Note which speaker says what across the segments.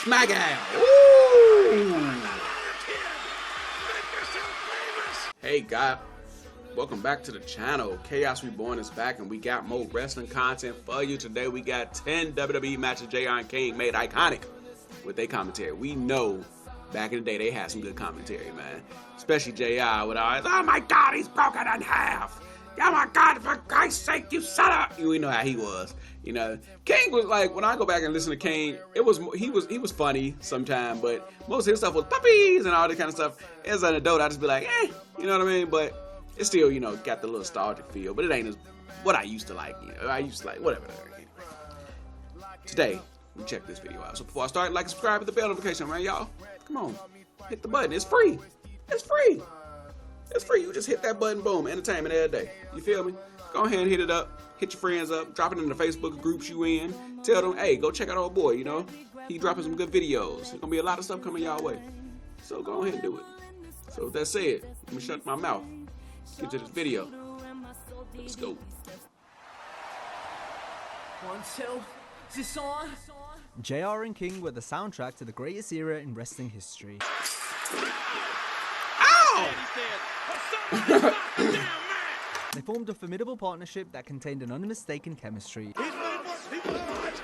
Speaker 1: Smack it. Woo! Hey, guys. Welcome back to the channel. Chaos Reborn is back, and we got more wrestling content for you. Today, we got 10 WWE matches JR and King made iconic with their commentary. We know back in the day, they had some good commentary, man. Especially JR with all, oh my God, he's broken in half. Oh my God, for Christ's sake, you son of... We know how he was. You know, King was like, when I go back and listen to King, he was funny sometimes, but most of his stuff was puppies and all that kind of stuff. As an adult, I just be like, you know what I mean? But it's still, you know, got the little nostalgic feel, but it ain't as what I used to like. You know, I used to like whatever. Anyway. Today, we check this video out. So before I start, like and subscribe, hit the bell notification, man, y'all. Come on, hit the button. It's free. It's free. It's free. You just hit that button, boom, entertainment every day. You feel me? Go ahead and hit it up. Hit your friends up. Drop it in the Facebook groups you in. Tell them, hey, go check out old boy, you know. He dropping some good videos. There's gonna be a lot of stuff coming y'all way. So go ahead and do it. So with that said, let me shut my mouth. Get to this video. Let's go.
Speaker 2: 1, 2, is this on?
Speaker 3: JR and King were the soundtrack to the greatest era in wrestling history.
Speaker 1: Ow!
Speaker 3: They formed a formidable partnership that contained an unmistaken chemistry.
Speaker 4: He's made more people alive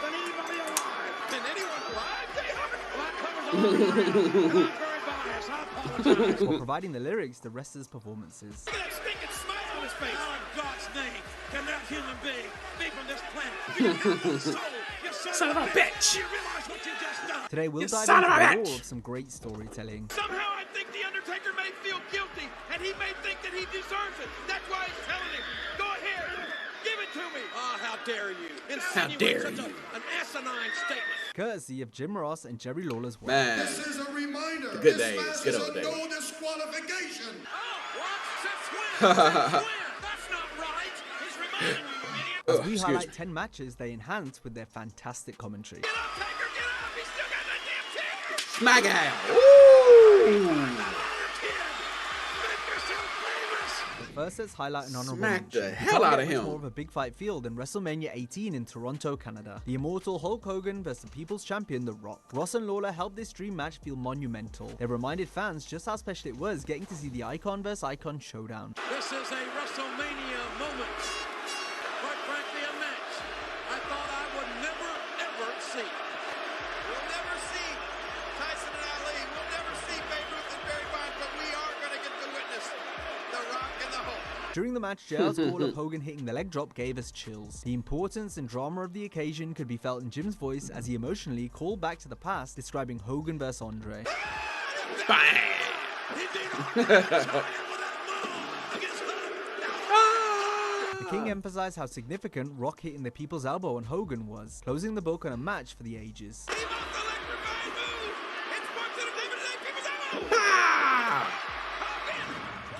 Speaker 4: than anybody alive. Than anyone alive? Well, that covers all the ground. I'm very biased. I apologize.
Speaker 3: While providing the lyrics to wrestlers' performances.
Speaker 4: Look at that stinking smile on his face. How in God's name can that human being be from this planet? You have no soul. You son of a bitch. You realize what you just done?
Speaker 3: Today we'll dive
Speaker 1: son
Speaker 3: into
Speaker 1: of a
Speaker 3: the
Speaker 1: bitch.
Speaker 3: lore of some great storytelling.
Speaker 4: Somehow I think The Undertaker may feel guilty, and he may think that he deserves it. That's why he's telling him, go ahead, give it to me. Oh, how dare you.
Speaker 1: How dare
Speaker 4: such
Speaker 1: you.
Speaker 4: an asinine statement.
Speaker 3: Courtesy of Jim Ross and Jerry Lawler's work.
Speaker 1: Man,
Speaker 5: This is a reminder.
Speaker 1: the good
Speaker 5: This
Speaker 1: days,
Speaker 5: match
Speaker 1: good
Speaker 5: is
Speaker 1: old
Speaker 5: a
Speaker 1: days.
Speaker 5: no disqualification.
Speaker 4: Oh, what? Since when? Since when? That's not right. He's reminding you, you idiot.
Speaker 3: As we
Speaker 1: excuse
Speaker 3: highlight
Speaker 1: me.
Speaker 3: 10 matches they enhance with their fantastic commentary.
Speaker 4: Get up, Taker, get up. He's still got that damn chair.
Speaker 1: Smack it. Woo!
Speaker 3: First, let's highlight an honorable
Speaker 1: Smack
Speaker 3: mention.
Speaker 1: the hell out of
Speaker 3: Much
Speaker 1: him.
Speaker 3: more of a big fight field than WrestleMania 18 in Toronto, Canada. The immortal Hulk Hogan versus the People's Champion, The Rock. Ross and Lawler helped this dream match feel monumental. They reminded fans just how special it was getting to see the Icon vs. Icon showdown.
Speaker 4: This is a WrestleMania moment. Quite frankly, a match I thought I would never, ever see.
Speaker 6: We'll never see Tyson and Ali. We'll never see Babe Ruth and Barry Bonds, but we are going to get to witness The Rock and the Hulk.
Speaker 3: During the match, JR's call of Hogan hitting the leg drop gave us chills. The importance and drama of the occasion could be felt in Jim's voice as he emotionally called back to the past, describing Hogan vs. Andre.
Speaker 1: Bang!
Speaker 4: He beat Andre with that move against Hook.
Speaker 3: The King emphasized how significant Rock hitting the People's Elbow on Hogan was, closing the book on a match for the ages.
Speaker 4: He must electrify move. It's one to the WWE People's Elbow.
Speaker 1: Ah!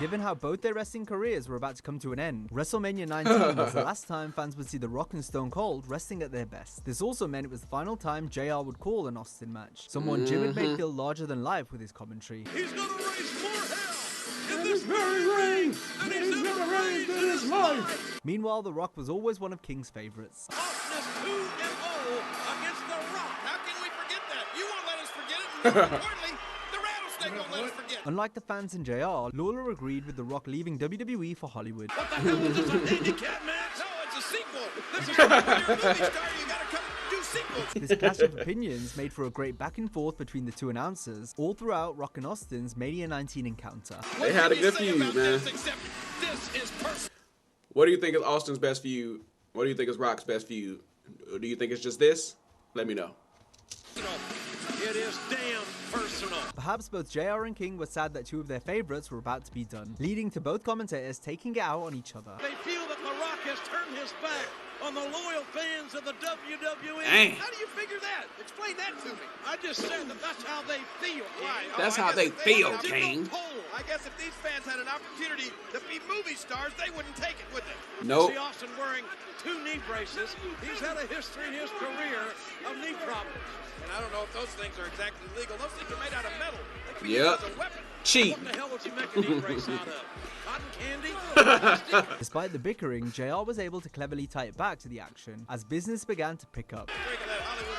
Speaker 3: Given how both their wrestling careers were about to come to an end, WrestleMania 19 was the last time fans would see The Rock and Stone Cold wrestling at their best. This also meant it was the final time JR would call an Austin match, someone Jim had made feel larger than life with his commentary.
Speaker 4: He's going to raise more hell in this very ring than he's ever raised in his life.
Speaker 3: Meanwhile, The Rock was always one of King's favorites.
Speaker 4: Austin is 2-0 against The Rock.
Speaker 6: How can we forget that? You won't let us forget it. And more importantly, the rattlesnake won't let us forget it.
Speaker 3: Unlike the fans in JR, Lawler agreed with The Rock leaving WWE for Hollywood.
Speaker 4: What the hell is this, a handicap match?
Speaker 6: No, it's a sequel. This is when you're a movie star. You got to come do sequels.
Speaker 3: This clash of opinions made for a great back and forth between the two announcers all throughout Rock and Austin's Mania 19 encounter.
Speaker 1: They had a good feud, man.
Speaker 6: This, except this is personal.
Speaker 1: What do you think is Austin's best feud? What do you think is Rock's best feud? Or do you think it's just this? Let me know.
Speaker 4: It is damn personal.
Speaker 3: Perhaps both JR and King were sad that two of their favorites were about to be done, leading to both commentators taking it out on each other.
Speaker 4: They feel that The Rock has turned his back on the loyal fans of the WWE.
Speaker 1: Dang.
Speaker 6: How do you figure that? Explain that to me.
Speaker 4: I just said that that's how they feel.
Speaker 6: Why?
Speaker 1: That's
Speaker 6: I
Speaker 1: how
Speaker 6: guess
Speaker 1: they
Speaker 6: if
Speaker 1: feel,
Speaker 6: had a
Speaker 1: King.
Speaker 6: poll, I guess if these fans had an opportunity to be movie stars, they wouldn't take it, would they?
Speaker 1: Nope.
Speaker 4: See Austin wearing 2 knee braces. He's had a history in his career of knee problems.
Speaker 6: And I don't know if those things are exactly legal. Those things are made out of metal. They can be
Speaker 1: Yep.
Speaker 6: used as a weapon.
Speaker 1: Cheap.
Speaker 4: What the hell was he making knee brace out of? Cotton candy?
Speaker 3: Despite the bickering, JR was able to cleverly tie it back to the action as business began to pick up.
Speaker 6: Drink of that Hollywood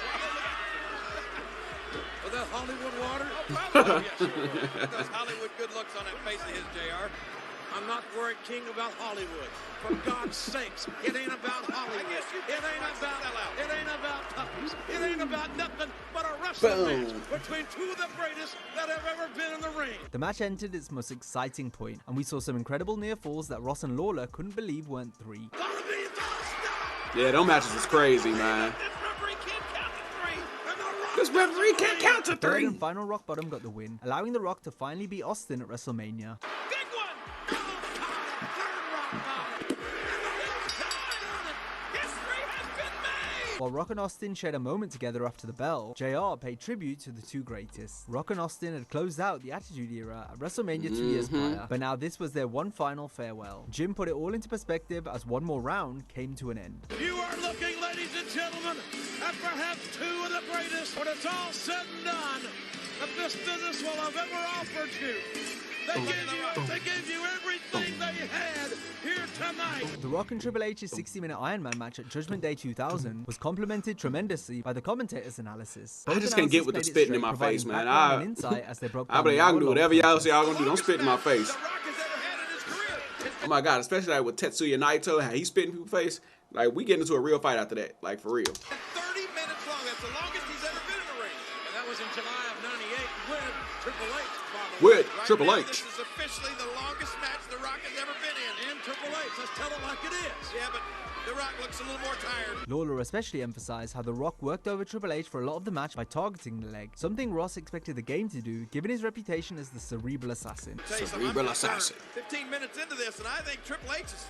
Speaker 4: Was that Hollywood water?
Speaker 6: Probably, yeah, sure. Those Hollywood good looks on that face of his, JR.
Speaker 4: I'm not worried, King, about Hollywood. For God's sakes, it ain't about Hollywood. It ain't about puppies. It ain't about nothing but a wrestling match between two of the greatest that have ever been in the ring.
Speaker 3: The match entered its most exciting point, and we saw some incredible near falls that Ross and Lawler couldn't believe weren't 3.
Speaker 1: Yeah, those matches is crazy, man. This referee can't count to
Speaker 3: Third
Speaker 1: 3.
Speaker 3: and final Rock Bottom got the win, allowing The Rock to finally beat Austin at WrestleMania.
Speaker 4: Big one! History has been made!
Speaker 3: While Rock and Austin shared a moment together after the bell, JR paid tribute to the 2 greatest. Rock and Austin had closed out the Attitude Era at WrestleMania 2 years prior, but now this was their one final farewell. Jim put it all into perspective as one more round came to an end.
Speaker 4: You are looking, ladies and gentlemen, at perhaps 2 of the greatest. When it's all said and done, that this business will have ever offered you. They gave you everything they had here tonight.
Speaker 3: The Rock and Triple H's 60-minute Iron Man match at Judgment Day 2000 was complimented tremendously by the commentators' analysis.
Speaker 1: I just can't get with the spitting in my face, man. I
Speaker 3: believe
Speaker 1: y'all can do whatever y'all say y'all gonna do. Don't spit in my face.
Speaker 6: The Rock has ever had in his career.
Speaker 1: Oh my God, especially like with Tetsuya Naito, how he spit in people's face. Like, we get into a real fight after that. Like, for real.
Speaker 6: 30 minutes long. That's the longest he's ever been in the ring.
Speaker 4: And that was in July of '98 with Triple H.
Speaker 1: With
Speaker 6: Right
Speaker 1: Triple
Speaker 6: now,
Speaker 1: H.
Speaker 6: This is officially the longest match The Rock has ever been in.
Speaker 4: And Triple H, let's tell it like it is.
Speaker 6: Yeah, but The Rock looks a little more tired.
Speaker 3: Lawler especially emphasized how The Rock worked over Triple H for a lot of the match by targeting the leg, something Ross expected the game to do given his reputation as the cerebral assassin.
Speaker 6: Tell you something,
Speaker 1: Cerebral
Speaker 6: I'm
Speaker 1: assassin.
Speaker 6: 15 minutes into this, and I think Triple H is...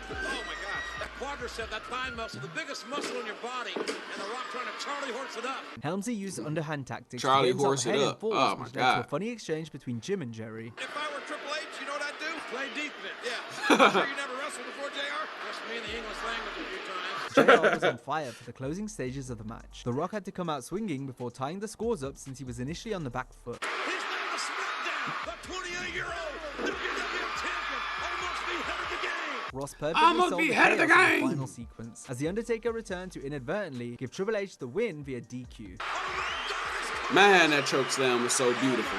Speaker 6: Oh, my gosh.
Speaker 4: That quadricep, that thigh muscle, the biggest muscle in your body, and The Rock trying to Charlie horse it up.
Speaker 3: Helmsy used underhand tactics
Speaker 1: Charlie
Speaker 3: to get himself
Speaker 1: horse it
Speaker 3: ahead in
Speaker 1: up.
Speaker 3: force,
Speaker 1: Oh my
Speaker 3: which led to a
Speaker 1: God.
Speaker 3: funny exchange between Jim and Jerry.
Speaker 6: If I were Triple H, you know what I'd do?
Speaker 4: Play defense.
Speaker 6: Yeah. I'm sure you never wrestled before, JR?
Speaker 4: Just me in the English language a few times.
Speaker 3: JR was on fire for the closing stages of the match. The Rock had to come out swinging before tying the scores up since he was initially on the back foot.
Speaker 4: He's now the SmackDown, the 28-year-old WWE champion, almost beheaded the game.
Speaker 3: Ross perfectly
Speaker 1: Almost
Speaker 3: sold the
Speaker 1: beheaded the
Speaker 3: chaos in
Speaker 1: game.
Speaker 3: final sequence, as The Undertaker returned to inadvertently give Triple H the win via DQ.
Speaker 1: Man, that choke slam was so beautiful.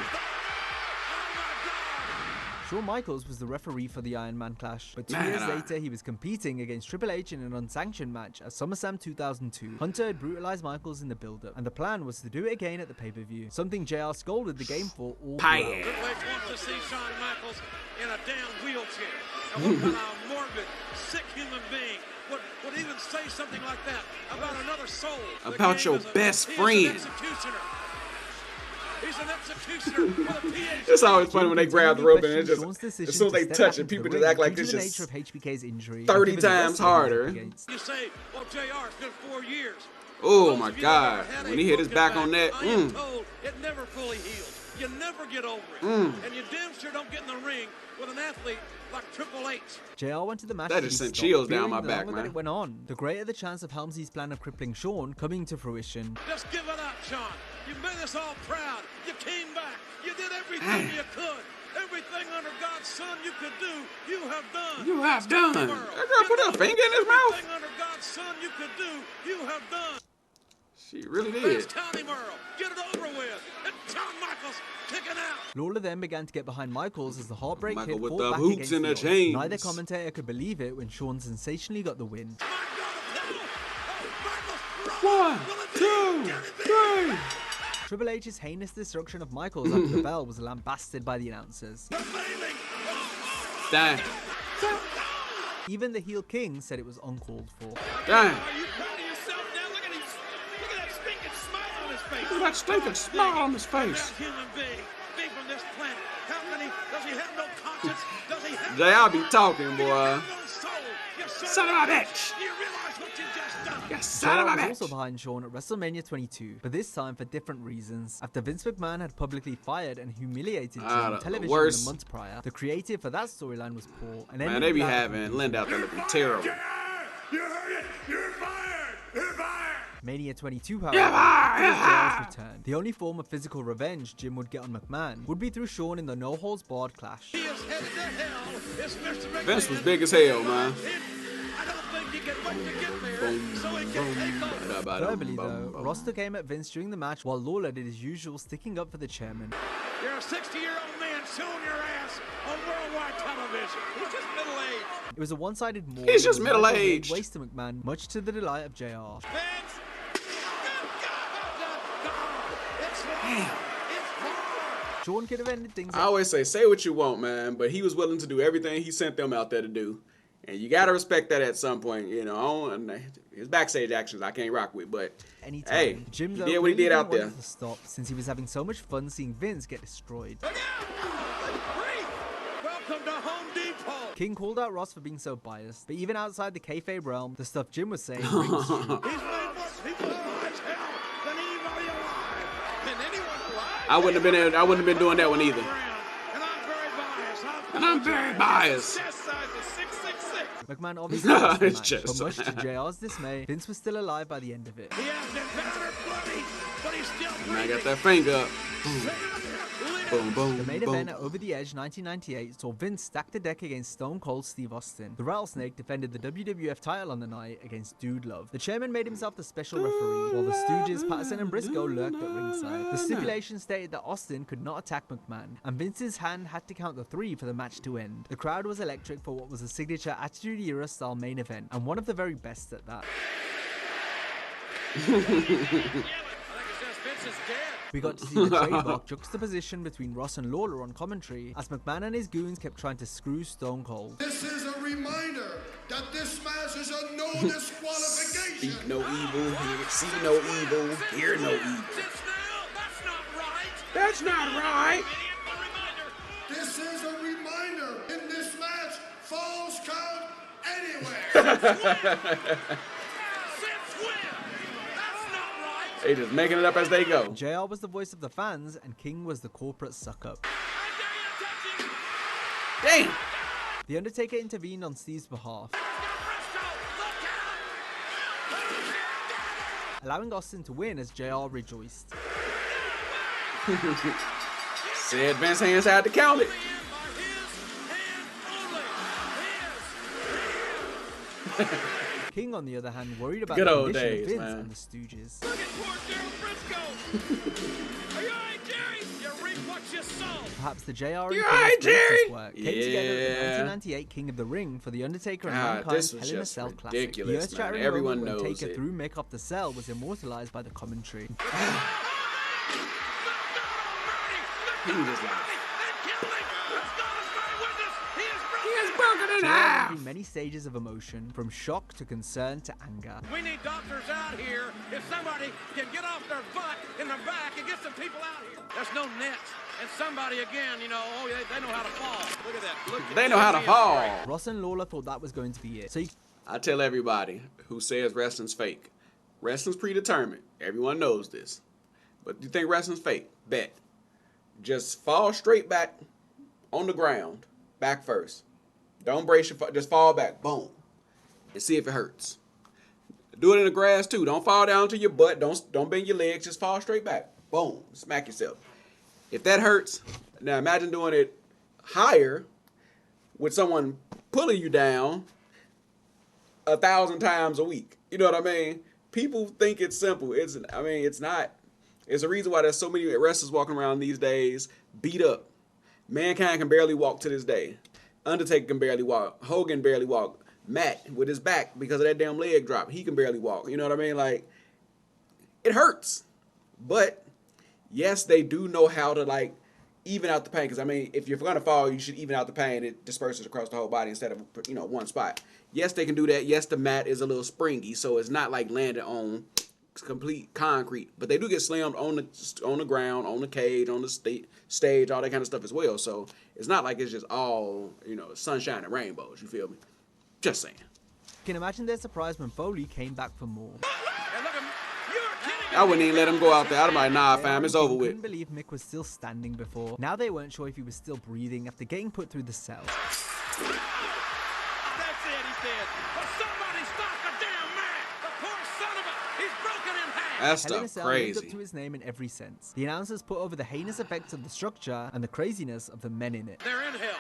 Speaker 3: Shawn Michaels was the referee for the Iron Man clash, but 2
Speaker 1: Man,
Speaker 3: years later he was competing against Triple H in an unsanctioned match at SummerSlam 2002. Hunter had brutalized Michaels in the build-up, and the plan was to do it again at the pay-per-view, something JR scolded the game for all throughout.
Speaker 4: Triple H wants to see Shawn Michaels in a damn wheelchair. And what kind of morbid, sick human being would even say something like that about another soul?
Speaker 1: About your best friend.
Speaker 4: He's an executioner with a PhD.
Speaker 1: It's always funny when they grab the rope and it just,
Speaker 3: Shawn's
Speaker 1: as
Speaker 3: decision
Speaker 1: soon as
Speaker 3: to
Speaker 1: they
Speaker 3: step
Speaker 1: touch
Speaker 3: back
Speaker 1: it,
Speaker 3: into the
Speaker 1: people just
Speaker 3: ring
Speaker 1: act like
Speaker 3: due
Speaker 1: it's
Speaker 3: to the
Speaker 1: just
Speaker 3: nature of HBK's injury,
Speaker 1: 30
Speaker 3: given the
Speaker 1: times
Speaker 3: wrestling he was
Speaker 1: harder.
Speaker 3: up against.
Speaker 4: You say, well, JR, it's been 4 years.
Speaker 1: Oh
Speaker 4: Those
Speaker 1: my
Speaker 4: of you that
Speaker 1: God.
Speaker 4: ever had
Speaker 1: When
Speaker 4: a
Speaker 1: he hit his
Speaker 4: broken
Speaker 1: back on that,
Speaker 4: I am told it never fully heals. You never get over it. And you damn sure don't get in the ring with an athlete like Triple H.
Speaker 3: JR wanted the match
Speaker 1: That
Speaker 3: to
Speaker 1: just
Speaker 3: be
Speaker 1: sent
Speaker 3: stopped,
Speaker 1: chills down
Speaker 3: fearing
Speaker 1: my
Speaker 3: the
Speaker 1: back,
Speaker 3: longer that
Speaker 1: man.
Speaker 3: it went on, the greater the chance of Helmsley's plan of crippling Shawn coming to fruition.
Speaker 4: Just give it up, Shawn. You made us all proud. You came back. You did everything you could. Everything under God's son you could do, you have done.
Speaker 1: You have done.
Speaker 4: Tony
Speaker 1: That
Speaker 4: Merle,
Speaker 1: girl put
Speaker 4: you
Speaker 1: her
Speaker 4: know,
Speaker 1: finger in his mouth.
Speaker 4: Everything under God's son you could do, you have done.
Speaker 1: She really
Speaker 4: That's
Speaker 1: did.
Speaker 4: Tony Merle. Get it over with. And Shawn Michaels kicking out.
Speaker 3: Lawler then began to get behind Michaels as the Heartbreak
Speaker 1: Michael
Speaker 3: Kid
Speaker 1: with
Speaker 3: fought
Speaker 1: the
Speaker 3: back
Speaker 1: hoops
Speaker 3: against
Speaker 1: and the
Speaker 3: odds.
Speaker 1: chains.
Speaker 3: Neither commentator could believe it when Shawn sensationally got the win.
Speaker 4: My God, no. Oh, Michaels.
Speaker 1: 1, 2, 3.
Speaker 3: Triple H's heinous destruction of Michaels after the bell was lambasted by the announcers.
Speaker 1: Dang.
Speaker 3: Even the heel king said it was uncalled for.
Speaker 1: Dang.
Speaker 6: Are you proud of yourself now? Look at that stinking smile on his face.
Speaker 1: Look at that stinking smile on his face.
Speaker 4: That human being from this planet. How can he? Does he have no conscience? Does he have
Speaker 1: JR be talking, boy.
Speaker 4: no soul? You
Speaker 1: Son of a bitch.
Speaker 4: Do you realize what you just done?
Speaker 1: You son of
Speaker 3: JR
Speaker 1: a
Speaker 3: was
Speaker 1: bitch.
Speaker 3: also behind Shawn at WrestleMania 22, but this time for different reasons. After Vince McMahon had publicly fired and humiliated Shawn on
Speaker 1: the
Speaker 3: television
Speaker 1: worst.
Speaker 3: in the months prior, the creative for that storyline was poor. And
Speaker 1: Man,
Speaker 3: ended
Speaker 1: they be
Speaker 3: without
Speaker 1: having Linda out there looking terrible.
Speaker 5: You heard it! You're fired! You're fired!
Speaker 3: Mania 22, however,
Speaker 1: Yeah,
Speaker 3: was JR's return. The only form of physical revenge Jim would get on McMahon would be through Shawn in the no-holds-barred clash.
Speaker 4: He is headed to hell. It's Mr. McMahon.
Speaker 1: Vince was big as hell, man.
Speaker 4: I don't think he can wait to get there
Speaker 1: Boom,
Speaker 4: so he can
Speaker 1: boom,
Speaker 4: take over.
Speaker 1: bada
Speaker 3: Verbally though, Ross took aim at Vince during the match while Lawler did his usual sticking up for the chairman.
Speaker 4: You're a 60-year-old man showing your ass on worldwide television. He's just middle-aged.
Speaker 3: It was a one-sided maul.
Speaker 1: He's just middle-aged.
Speaker 3: Waste to McMahon, much to the delight of JR.
Speaker 4: Vince! Damn.
Speaker 3: Sean could have ended things.
Speaker 1: I always say what you want, man, but he was willing to do everything he sent them out there to do. And you got to respect that at some point, you know. His backstage actions I can't rock with, but
Speaker 3: anytime.
Speaker 1: hey,
Speaker 3: Jim,
Speaker 1: he did what he did out there.
Speaker 3: To stop since he was having so much fun seeing Vince get destroyed.
Speaker 4: Welcome to Home Depot.
Speaker 3: King called out Ross for being so biased, but even outside the kayfabe realm, the stuff Jim was saying rings true.
Speaker 4: He's made more people alive hell than anybody alive. Than anyone alive.
Speaker 1: I wouldn't have been doing that one either.
Speaker 4: And I'm very biased.
Speaker 1: And I'm very biased.
Speaker 4: Chest size is 666.
Speaker 3: McMahon obviously lost the
Speaker 1: It's
Speaker 3: match,
Speaker 1: just-
Speaker 3: but much to JR's dismay, Vince was still alive by the end of it.
Speaker 4: He has been battered bloody, but he's still
Speaker 1: And I
Speaker 4: breathing.
Speaker 1: got that finger up. Boom, boom,
Speaker 3: The main
Speaker 1: boom.
Speaker 3: event at Over the Edge 1998 saw Vince stack the deck against Stone Cold Steve Austin. The Rattlesnake defended the WWF title on the night against Dude Love. The chairman made himself the special referee, while the Stooges, Patterson and Briscoe lurked at ringside. The stipulation stated that Austin could not attack McMahon, and Vince's hand had to count the 3 for the match to end. The crowd was electric for what was a signature Attitude Era style main event, and one of the very best at that. We got to see the trademark juxtaposition between Ross and Lawler on commentary as McMahon and his goons kept trying to screw Stone Cold.
Speaker 5: This is a reminder that this match is a no disqualification.
Speaker 1: Speak no evil, see no evil, hear no evil. That's not right.
Speaker 5: This is a reminder. In this match, falls count anywhere.
Speaker 1: They just making it up as they go.
Speaker 3: JR was the voice of the fans and King was the corporate suck-up.
Speaker 1: Damn.
Speaker 3: The Undertaker intervened on Steve's behalf, allowing Austin to win as JR rejoiced.
Speaker 1: Said Vince hands had to count it.
Speaker 3: King, on the other hand, worried about
Speaker 1: Good
Speaker 3: the
Speaker 1: old
Speaker 3: condition
Speaker 1: days,
Speaker 3: of Vince
Speaker 1: man.
Speaker 3: and the Stooges.
Speaker 4: Look at poor Daryl Briscoe. Are you all right, Jerry? You reap what you sow.
Speaker 3: Perhaps the JR and
Speaker 1: You
Speaker 3: King's
Speaker 1: alright, Jerry?
Speaker 3: greatest work came together in
Speaker 1: Yeah.
Speaker 3: 1998 King of the Ring for the Undertaker and
Speaker 1: God,
Speaker 3: Mankind's
Speaker 1: this was
Speaker 3: Hell in a
Speaker 1: just
Speaker 3: Cell classic.
Speaker 1: ridiculous,
Speaker 3: The
Speaker 1: man.
Speaker 3: earth-shattering
Speaker 1: Everyone
Speaker 3: moment when
Speaker 1: knows
Speaker 3: Taker
Speaker 1: it.
Speaker 3: threw Mick off the cell was immortalized by the commentary.
Speaker 1: He was just like,
Speaker 3: JR went through many stages of emotion, from shock to concern to anger.
Speaker 4: We need doctors out here. If somebody can get off their butt in the back and get some people out here. There's no nets. And somebody again, you know, oh, they know how to fall. Look at that.
Speaker 1: they know how to fall.
Speaker 3: Ross and Lawler thought that was going to be it. So
Speaker 1: I tell everybody who says wrestling's fake. Wrestling's predetermined. Everyone knows this. But you think wrestling's fake? Bet. Just fall straight back on the ground. Back first. Don't brace your just fall back. Boom. And see if it hurts. Do it in the grass too. Don't fall down to your butt. Don't bend your legs. Just fall straight back. Boom. Smack yourself. If that hurts, now imagine doing it higher with someone pulling you down 1,000 times a week. You know what I mean? People think it's simple. It's not. It's a reason why there's so many wrestlers walking around these days beat up. Mankind can barely walk to this day. Undertaker can barely walk. Hogan barely walk. Matt with his back because of that damn leg drop, he can barely walk. You know what I mean? Like, it hurts. But yes, they do know how to like even out the pain. Because I mean, if you're gonna fall, you should even out the pain. It disperses across the whole body instead of one spot. Yes, they can do that. Yes, the mat is a little springy, so it's not like landing on complete concrete. But they do get slammed on the ground, on the cage, on the stage, all that kind of stuff as well. So it's not like it's just all sunshine and rainbows. You feel me? Just saying.
Speaker 3: you can imagine their surprise when Foley came back for more.
Speaker 1: I wouldn't even let him go out there. I'd be like, nah, fam, it's over
Speaker 3: King
Speaker 1: with.
Speaker 3: couldn't believe Mick was still standing before. Now they weren't sure if he was still breathing after getting put through the cell.
Speaker 4: That's it, he said. But somebody stop the damn man! The poor son of a... He's broken in half!
Speaker 1: That
Speaker 3: Hell in a
Speaker 1: stuff
Speaker 3: Cell lived up
Speaker 1: crazy.
Speaker 3: to his name in every sense. The announcers put over the heinous effects of the structure and the craziness of the men in it.
Speaker 4: They're in hell.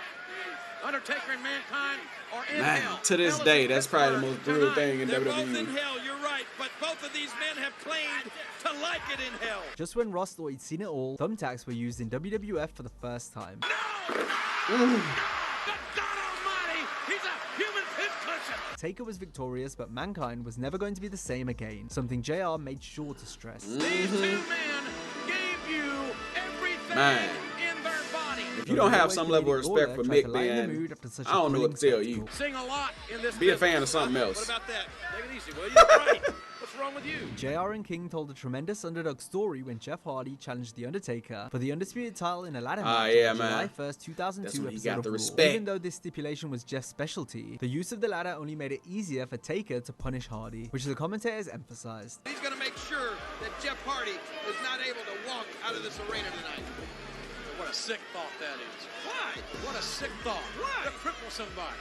Speaker 4: Undertaker and Mankind are in
Speaker 1: Man,
Speaker 4: hell.
Speaker 1: to this
Speaker 4: Hell is
Speaker 1: day,
Speaker 4: in
Speaker 1: that's probably the
Speaker 4: Pittsburgh
Speaker 1: most brutal
Speaker 4: tonight.
Speaker 1: thing in
Speaker 6: They're both
Speaker 1: WWE.
Speaker 6: in hell, you're right, but both of these men men have claimed to like it in hell.
Speaker 3: Just when Ross thought he'd seen it all, thumbtacks were used in WWF for the first time.
Speaker 6: No! Good God Almighty! He's a human pincushion!
Speaker 3: Taker was victorious, but Mankind was never going to be the same again, something JR made sure to stress.
Speaker 6: These two men gave you everything
Speaker 1: Man.
Speaker 6: in their body.
Speaker 1: If you don't have some level of respect for Mick, man, I don't know what to tell you.
Speaker 6: Sing a lot in this
Speaker 1: Be a fan of
Speaker 6: business.
Speaker 1: something
Speaker 6: What
Speaker 1: else.
Speaker 6: about that? Take it easy, will you? Right. What's wrong with you?
Speaker 3: JR and King told a tremendous underdog story when Jeff Hardy challenged The Undertaker for the undisputed title in a ladder match
Speaker 1: yeah,
Speaker 3: on July
Speaker 1: man.
Speaker 3: 1st, 2002
Speaker 1: That's when he
Speaker 3: episode
Speaker 1: got
Speaker 3: of
Speaker 1: the
Speaker 3: Raw.
Speaker 1: respect.
Speaker 3: Even though this stipulation was Jeff's specialty, the use of the ladder only made it easier for Taker to punish Hardy, which the commentators emphasized.
Speaker 6: He's going to make sure that Jeff Hardy is not able to walk out of this arena tonight. What a sick thought that is. Why? What a sick thought. Why? To cripple somebody.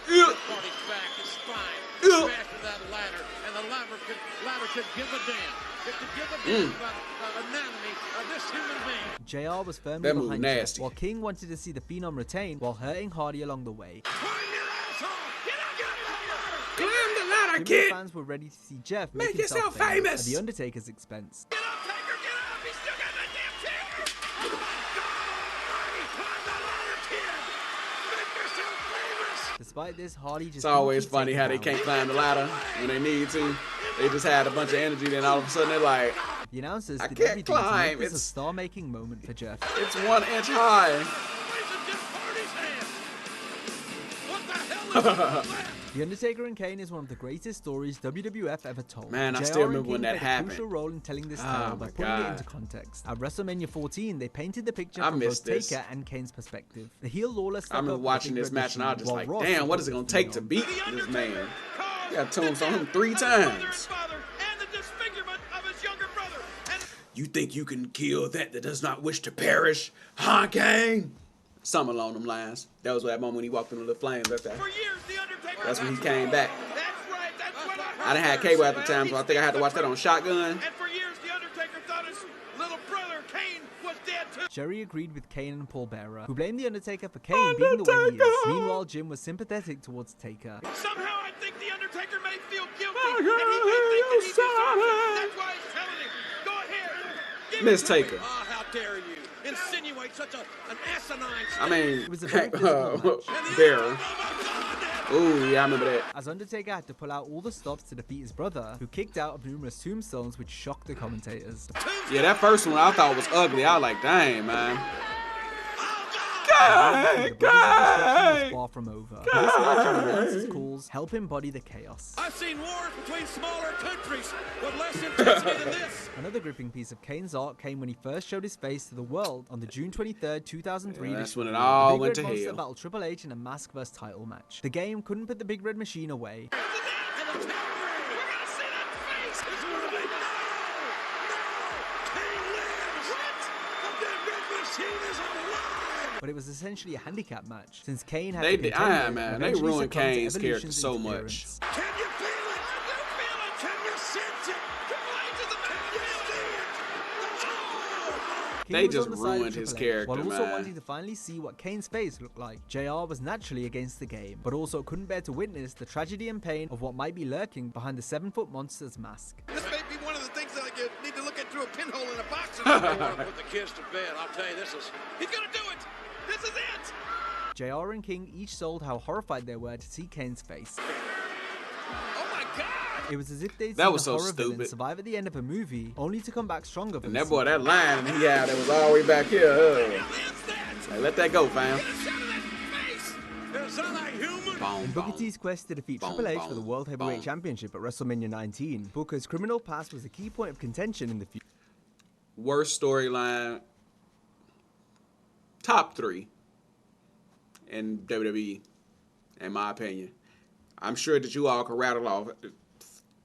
Speaker 6: Hardy's back, his spine, back to that ladder, and the ladder could give a damn. It could give a damn about the anatomy of this human being.
Speaker 3: JR was firmly
Speaker 1: That move
Speaker 3: behind Jeff,
Speaker 1: nasty.
Speaker 3: while King wanted to see the Phenom retain while hurting Hardy along the way.
Speaker 6: Climb your asshole! Get out of here!
Speaker 1: Climb the ladder,
Speaker 3: Jimmy
Speaker 1: kid.
Speaker 3: fans were ready to see Jeff
Speaker 1: Make
Speaker 3: make himself
Speaker 1: yourself famous.
Speaker 3: at The Undertaker's expense.
Speaker 6: Get up, Taker! Get up! He's still got that damn chair! Oh my God! Climb that ladder, kid! Make yourself famous!
Speaker 3: Despite this, Hardy just
Speaker 1: It's always
Speaker 3: couldn't keep
Speaker 1: funny how they
Speaker 3: Taker
Speaker 1: can't
Speaker 3: down.
Speaker 1: climb the ladder when they need to. They just had a bunch of energy, then all of a sudden they're like,
Speaker 3: The announcers
Speaker 1: I
Speaker 3: did
Speaker 1: can't
Speaker 3: everything to
Speaker 1: climb,
Speaker 3: make this a
Speaker 1: it's-
Speaker 3: star-making moment for Jeff.
Speaker 1: it's 1 inch high.
Speaker 6: Raise it Jeff Hardy's hand! What the hell is that?
Speaker 3: The Undertaker and Kane is one of the greatest stories WWF ever told.
Speaker 1: Man, I
Speaker 3: JR
Speaker 1: still
Speaker 3: and
Speaker 1: remember when
Speaker 3: King
Speaker 1: that
Speaker 3: played
Speaker 1: happened.
Speaker 3: a crucial role in telling this
Speaker 1: Oh
Speaker 3: tale by
Speaker 1: my
Speaker 3: putting it
Speaker 1: God.
Speaker 3: into context. At WrestleMania 14, they painted the picture
Speaker 1: I
Speaker 3: from both
Speaker 1: missed this.
Speaker 3: Taker and Kane's perspective. The heel Lawler
Speaker 1: I
Speaker 3: stuck
Speaker 1: remember
Speaker 3: up with
Speaker 1: watching
Speaker 3: the
Speaker 1: this
Speaker 3: Big
Speaker 1: match and I was
Speaker 3: Red
Speaker 1: just
Speaker 3: Machine,
Speaker 1: like,
Speaker 3: while
Speaker 1: damn,
Speaker 3: Ross
Speaker 1: what is it going to take to
Speaker 3: Phenom.
Speaker 1: beat
Speaker 6: The
Speaker 1: this
Speaker 6: Undertaker
Speaker 1: man?
Speaker 6: caused
Speaker 1: You got to tombstone
Speaker 6: the
Speaker 1: him
Speaker 6: death
Speaker 1: 3
Speaker 6: of his mother and
Speaker 1: times.
Speaker 6: father and the disfigurement of his younger brother. And
Speaker 1: You think you can kill that does not wish to perish, huh, Kane? Something along them lines. That was that moment when he walked into the flames. That's that.
Speaker 6: for years, The Undertaker...
Speaker 1: That's when he came back.
Speaker 6: That's right, that's what
Speaker 1: I didn't have cable at the time, so I think I had to watch that on Shotgun.
Speaker 6: And for years, The Undertaker thought his little brother, Kane, was dead too.
Speaker 3: Jerry agreed with Kane and Paul Bearer, who blamed The Undertaker for Kane being the way he is. Meanwhile, Jim was sympathetic towards Taker.
Speaker 6: Somehow I think The Undertaker may feel guilty,
Speaker 1: Oh,
Speaker 6: and he may think that he
Speaker 1: you
Speaker 6: deserves
Speaker 1: son.
Speaker 6: it. That's why he's telling him, go ahead, give
Speaker 1: Miss
Speaker 6: it to me.
Speaker 1: Taker.
Speaker 6: Oh, how dare you insinuate such an asinine
Speaker 1: I mean,
Speaker 3: It was a very physical match.
Speaker 1: Bearer.
Speaker 6: Oh,
Speaker 1: Ooh, yeah, I remember that.
Speaker 3: As Undertaker had to pull out all the stops to defeat his brother, who kicked out of numerous tombstones which shocked the commentators.
Speaker 1: Yeah, that first one I thought was ugly. I was like, dang, man.
Speaker 3: The brothers' destruction was far from over. This match and the announcers' calls help embody the chaos.
Speaker 6: I've seen wars between smaller countries with less intensity than this.
Speaker 3: Another gripping piece of Kane's art came when he first showed his face to the world on the June 23rd, 2003.
Speaker 1: Yeah, that's when it
Speaker 3: The
Speaker 1: all
Speaker 3: Big
Speaker 1: went
Speaker 3: Red
Speaker 1: to
Speaker 3: Monster
Speaker 1: hell.
Speaker 3: battled Triple H in a mask vs title match. The game couldn't put the Big Red Machine away.
Speaker 6: We're gonna see that face. It's gonna be Kane lives. What? The Big Red Machine is alive.
Speaker 3: But it was essentially a handicap match, since Kane had
Speaker 1: They
Speaker 3: to
Speaker 1: did-
Speaker 3: contend
Speaker 1: ah,
Speaker 3: with
Speaker 1: man,
Speaker 3: and
Speaker 1: they
Speaker 3: eventually
Speaker 1: ruined
Speaker 3: succumb to
Speaker 1: Kane's character
Speaker 3: Evolution's
Speaker 1: so much.
Speaker 3: interference.
Speaker 6: Can you feel it? You feel it? Can you sense it? Triple H is about to see it. Oh!
Speaker 3: King
Speaker 1: They
Speaker 3: was
Speaker 1: just
Speaker 3: on the side of
Speaker 1: ruined his
Speaker 3: Triple H,
Speaker 1: character,
Speaker 3: while also
Speaker 1: man.
Speaker 3: wanting to finally see what Kane's face looked like. JR was naturally against the game, but also couldn't bear to witness the tragedy and pain of what might be lurking behind the 7-foot monster's mask.
Speaker 6: This may be one of the things that I need to look at through a pinhole in a box. I want to put the kids to bed. I'll tell you, he's gonna do it. This is it.
Speaker 3: JR and King each sold how horrified they were to see Kane's face.
Speaker 6: Oh my God.
Speaker 3: It was as if they'd
Speaker 1: That
Speaker 3: seen
Speaker 1: was
Speaker 3: a
Speaker 1: so
Speaker 3: horror villain
Speaker 1: stupid.
Speaker 3: survive at the end of a movie, only to come back stronger for
Speaker 1: And
Speaker 3: the
Speaker 1: that boy,
Speaker 3: sequel.
Speaker 1: that line he had, that was all the way back here.
Speaker 6: Hell is that?
Speaker 1: Like, let that go, fam.
Speaker 6: Get a shot of that face. Is that a human?
Speaker 1: Boom,
Speaker 3: In Booker
Speaker 1: boom.
Speaker 3: T's quest to defeat
Speaker 1: Boom,
Speaker 3: Triple H for the
Speaker 1: boom,
Speaker 3: World Heavyweight
Speaker 1: boom.
Speaker 3: Championship at WrestleMania 19, Booker's criminal past was a key point of contention in the future.
Speaker 1: Worst storyline. Top 3 in WWE, in my opinion. I'm sure that you all can rattle off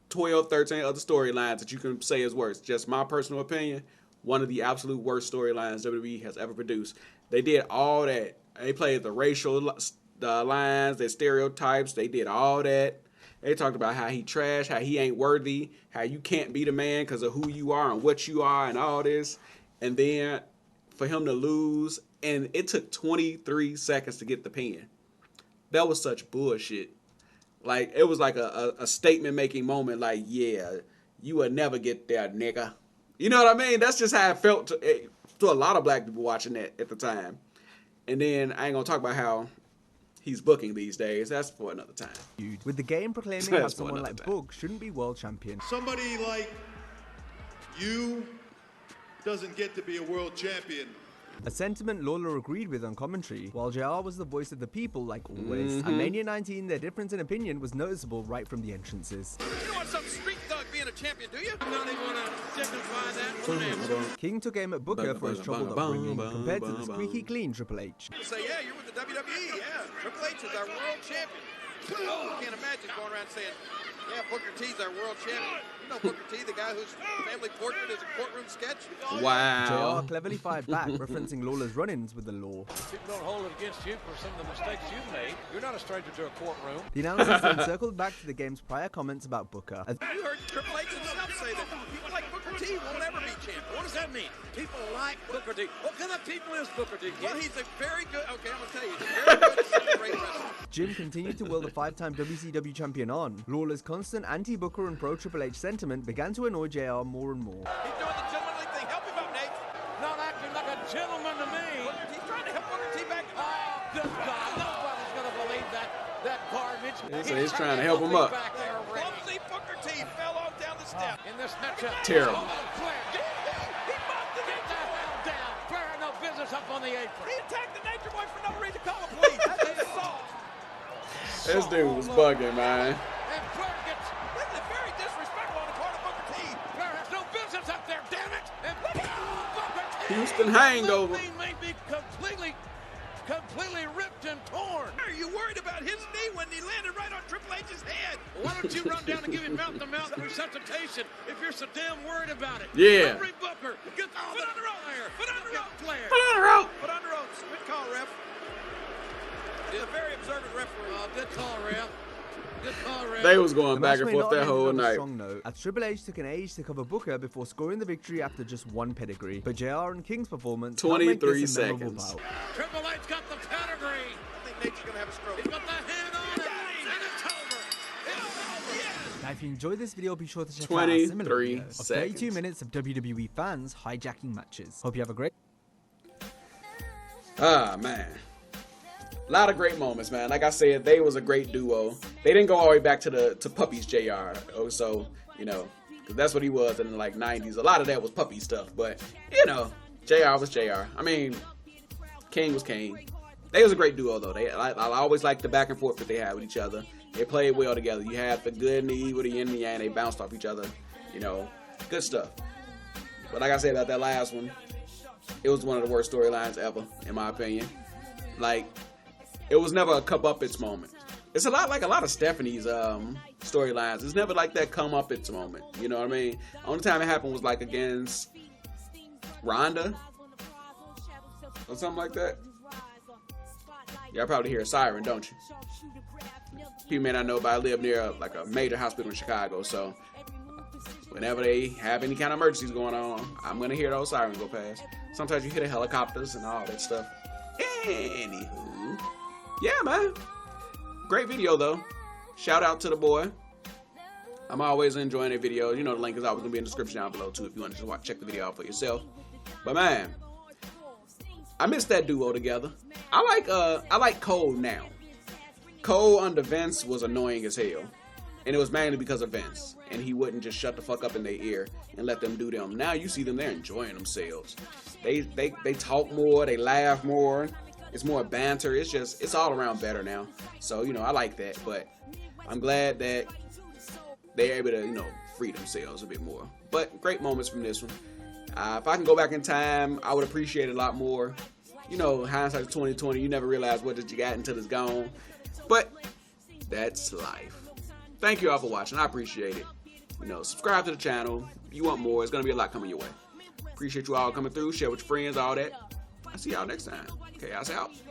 Speaker 1: 12, 13 other storylines that you can say is worse. Just my personal opinion, one of the absolute worst storylines WWE has ever produced. They did all that. They played the racial lines, the stereotypes. They did all that. They talked about how he trash, how he ain't worthy, how you can't be the man because of who you are and what you are and all this. And then for him to lose, and it took 23 seconds to get the pin. That was such bullshit. Like, it was like a statement-making moment. Like, yeah, you will never get there, nigga. You know what I mean? That's just how it felt to a lot of black people watching that at the time. And then I ain't gonna talk about how he's booking these days. That's for another time.
Speaker 3: With the game proclaiming how
Speaker 1: That's for
Speaker 3: someone
Speaker 1: another
Speaker 3: like
Speaker 1: time.
Speaker 3: Book shouldn't be world champion.
Speaker 5: Somebody like you doesn't get to be a world champion.
Speaker 3: A sentiment Lawler agreed with on commentary, while JR was the voice of the people like always. At Mania 19, their difference in opinion was noticeable right from the entrances.
Speaker 6: You don't want some street thug being a champion, do you? I'm not even going to signify that with an answer.
Speaker 3: King took aim at Booker for his troubled upbringing compared to the squeaky clean Triple H.
Speaker 6: You say, yeah, you're with the WWE. Yeah, Triple H is our world champion. Oh, I can't imagine going around saying, yeah, Booker T's our world champion. You know Booker T, the guy whose family portrait is a courtroom sketch?
Speaker 1: Wow.
Speaker 3: JR cleverly fired back, referencing Lawler's run-ins with the law.
Speaker 7: People don't hold it against you for some of the mistakes you've made. You're not a stranger to a courtroom.
Speaker 3: The announcers then circled back to the game's prior comments about Booker. As
Speaker 6: You heard Triple H himself say that people like Booker T won't ever be champion. What does that mean? People like Booker T. What kind of people is Booker T? Well, he's a very good, okay, I'm going to tell you, he's a very good second-rate wrestler.
Speaker 3: Jim continued to will the 5-time WCW champion on, Lawler's constant anti-Booker and pro-Triple H sentiment began to annoy JR more and more.
Speaker 6: He's doing the gentlemanly thing. Help him out, Nate.
Speaker 7: Not acting like a gentleman to me.
Speaker 6: He's trying to help Booker T back.
Speaker 7: Oh, good God. Nobody's going to believe that garbage.
Speaker 1: So he's trying to help him up.
Speaker 7: Back there, Ray.
Speaker 6: Clumsy Booker T fell on down the step.
Speaker 7: In this matchup.
Speaker 1: Terrible.
Speaker 7: Oh, Flair. He bumped the get the hell down. Flair had no business up on the apron.
Speaker 6: He attacked the Nature Boy for no reason. Call him, please. That's assault.
Speaker 1: This dude was bugging, man.
Speaker 7: And Flair gets...
Speaker 6: This is very disrespectful on the part of Booker T.
Speaker 7: Flair has no business up there, damn it! And Booker T
Speaker 1: Houston hangover.
Speaker 7: He may be completely ripped and torn.
Speaker 6: Are you worried about his knee when he landed right on Triple H's head?
Speaker 7: Why don't you run down and give him mouth-to-mouth resuscitation if you're so damn worried about it?
Speaker 1: Yeah.
Speaker 7: Referee Booker, get the foot on the rope. Foot on the rope, Flair.
Speaker 1: Put on the rope.
Speaker 6: Put on the ropes. Good call, ref. He's a very observant referee.
Speaker 7: Oh, good call, Ref. Good call, Ref.
Speaker 1: They was going
Speaker 3: The
Speaker 1: back
Speaker 3: match
Speaker 1: and
Speaker 3: may
Speaker 1: forth
Speaker 3: not
Speaker 1: that
Speaker 3: have ended
Speaker 1: whole
Speaker 3: on a
Speaker 1: night.
Speaker 3: strong note, as Triple H took an age to cover Booker before scoring the victory after just one pedigree. But JR and King's performance helped make
Speaker 1: 23
Speaker 3: this a memorable
Speaker 1: seconds.
Speaker 3: bout.
Speaker 7: Triple H got the pedigree.
Speaker 6: I think Nate's going to have a stroke.
Speaker 7: He's got the hand on it. And it's over. It's over.
Speaker 3: Now, if you enjoyed this video, be sure to check out
Speaker 1: 23
Speaker 3: our similar video of 32
Speaker 1: seconds.
Speaker 3: minutes of WWE fans hijacking matches. Hope you have a great...
Speaker 1: Ah, man. A lot of great moments, man. Like I said, they was a great duo. They didn't go all the way back to Puppy's JR. So, you know, because that's what he was in the like 90s. A lot of that was puppy stuff. But, you know, JR was JR. I mean, King was King. They was a great duo, though. I always liked the back and forth that they had with each other. They played well together. You had the good and the evil, the yin and the yang. They bounced off each other. You know, good stuff. But like I said about that last one, it was one of the worst storylines ever, in my opinion. Like, it was never a comeuppance moment. It's a lot like a lot of Stephanie's storylines. It's never like that comeuppance moment. You know what I mean? Only time it happened was like against Ronda or something like that. Y'all probably hear a siren, don't you? People may not know, but I live near like a major hospital in Chicago, so whenever they have any kind of emergencies going on, I'm gonna hear those sirens go past. Sometimes you hear the helicopters and all that stuff. Anywho, yeah, man, great video though. Shout out to the boy. I'm always enjoying the videos. You know, the link is always gonna be in the description down below too if you want to just check the video out for yourself. But man, I miss that duo together. I like Cole now. Cole under Vince was annoying as hell. And it was mainly because of Vince. And he wouldn't just shut the fuck up in their ear and let them do them. Now you see them, they're enjoying themselves. They talk more, they laugh more. It's more banter. It's all around better now. So, you know, I like that. But I'm glad that they're able to, you know, free themselves a bit more. But great moments from this one. If I can go back in time, I would appreciate it a lot more. You know, hindsight 2020, you never realize what you got until it's gone. But that's life. Thank you all for watching. I appreciate it. You know, subscribe to the channel. If you want more, it's going to be a lot coming your way. Appreciate you all coming through. Share with your friends, all that. I'll see y'all next time. Kaos out.